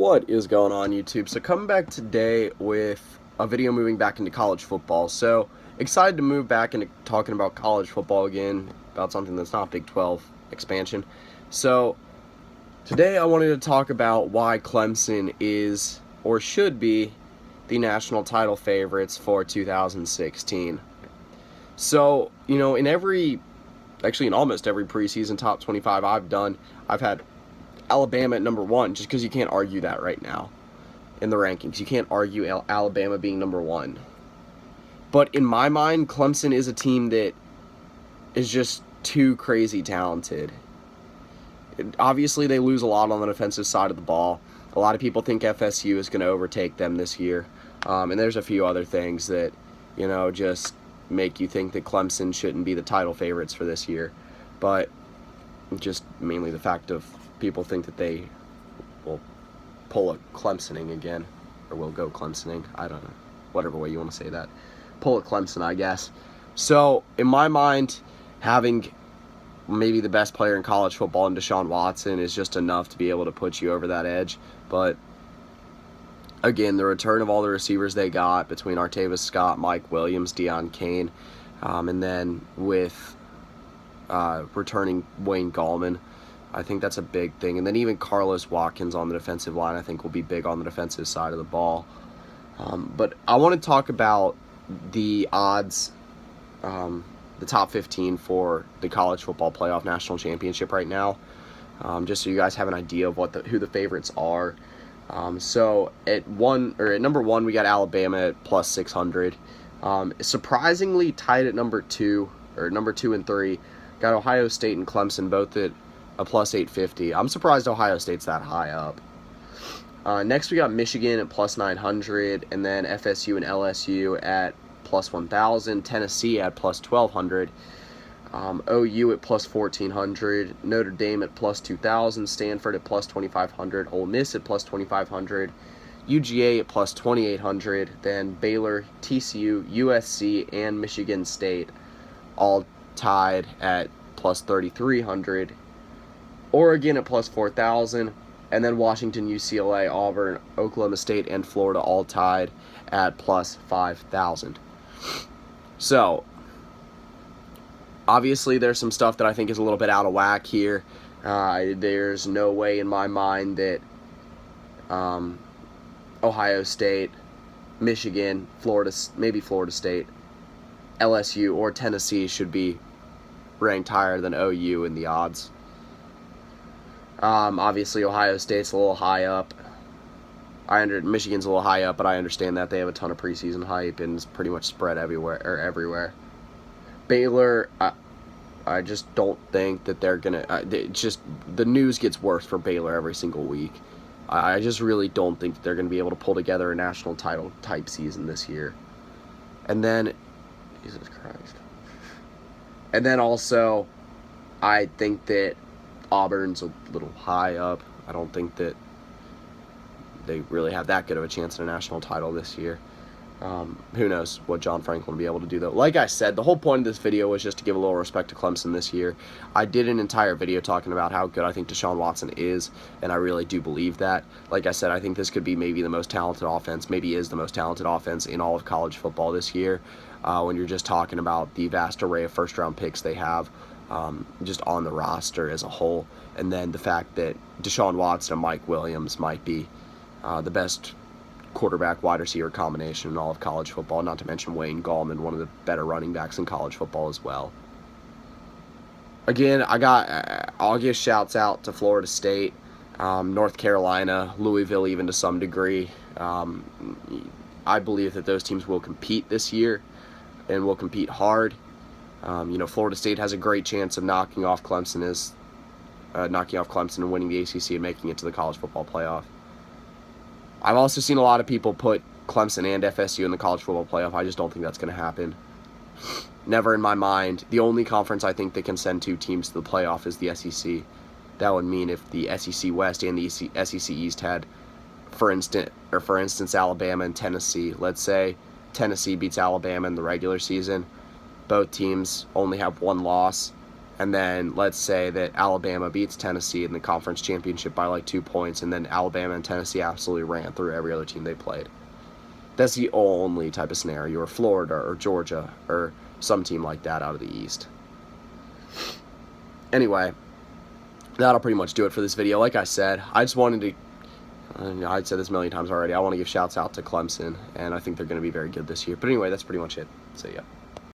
What is going on, YouTube? So coming back today with a video moving back into college football. So excited to move back into talking about college football again, about something that's not Big 12 expansion. So today I wanted to talk about why Clemson is, or should be, the national title favorites for 2016. So, in almost every preseason top 25 I've done, I've had Alabama at number one, just because you can't argue that right now in the rankings. You can't argue Alabama being number one. But in my mind, Clemson is a team that is just too crazy talented. Obviously, they lose a lot on the defensive side of the ball. A lot of people think FSU is going to overtake them this year. And there's a few other things that, just make you think that Clemson shouldn't be the title favorites for this year. But just mainly the fact of people think that they will pull a Clemsoning again, or will go Clemsoning. I don't know. Whatever way you want to say that. Pull a Clemson, I guess. So, in my mind, having maybe the best player in college football in Deshaun Watson is just enough to be able to put you over that edge. But again, the return of all the receivers they got between Artavis Scott, Mike Williams, Deion Kane, and then with returning Wayne Gallman, I think that's a big thing. And then even Carlos Watkins on the defensive line, I think, will be big on the defensive side of the ball. But I want to talk about the odds, the top 15 for the college football playoff national championship right now, just so you guys have an idea of who the favorites are. So at number one, we got Alabama at plus 600. Surprisingly tied at number two and three. Got Ohio State and Clemson both at a plus 850. I'm surprised Ohio State's that high up. Next, we got Michigan at plus 900, and then FSU and LSU at plus 1,000, Tennessee at plus 1,200, OU at plus 1,400, Notre Dame at plus 2,000, Stanford at plus 2,500, Ole Miss at plus 2,500, UGA at plus 2,800, then Baylor, TCU, USC, and Michigan State all tied at plus 3,300. Oregon at plus 4,000, and then Washington, UCLA, Auburn, Oklahoma State, and Florida all tied at plus 5,000. So, obviously there's some stuff that I think is a little bit out of whack here. There's no way in my mind that Ohio State, Michigan, Florida, maybe Florida State, LSU, or Tennessee should be ranked higher than OU in the odds. Obviously, Ohio State's a little high up. Michigan's a little high up, but I understand that they have a ton of preseason hype and it's pretty much spread everywhere. Baylor, I just don't think that they're gonna. The news gets worse for Baylor every single week. I just really don't think that they're gonna be able to pull together a national title type season this year. And then, Jesus Christ. And then also, I think that Auburn's a little high up. I don't think that they really have that good of a chance at a national title this year. Who knows what John Franklin will be able to do, though. Like I said, the whole point of this video was just to give a little respect to Clemson this year. I did an entire video talking about how good I think Deshaun Watson is, and I really do believe that. Like I said, I think this could be maybe the most talented offense, maybe is the most talented offense in all of college football this year, when you're just talking about the vast array of first-round picks they have. Just on the roster as a whole, and then the fact that Deshaun Watson and Mike Williams might be the best quarterback wide receiver combination in all of college football, not to mention Wayne Gallman, one of the better running backs in college football as well. Again, I'll give shouts out to Florida State, North Carolina, Louisville even to some degree. I believe that those teams will compete this year and will compete hard. Florida State has a great chance of knocking off Clemson and winning the ACC and making it to the college football playoff. I've also seen a lot of people put Clemson and FSU in the college football playoff. I just don't think that's going to happen. Never in my mind. The only conference I think that can send two teams to the playoff is the SEC. That would mean if the SEC West and the SEC East had, for instance, Alabama and Tennessee. Let's say Tennessee beats Alabama in the regular season. Both teams only have one loss. and then let's say that Alabama beats Tennessee in the conference championship by like 2 points, and then Alabama and Tennessee absolutely ran through every other team they played. That's the only type of scenario, or Florida, or Georgia, or some team like that out of the East. Anyway, that'll pretty much do it for this video. Like I said, I just wanted to, I've said this a million times already, I want to give shouts out to Clemson, and I think they're going to be very good this year. But anyway, that's pretty much it. So yeah.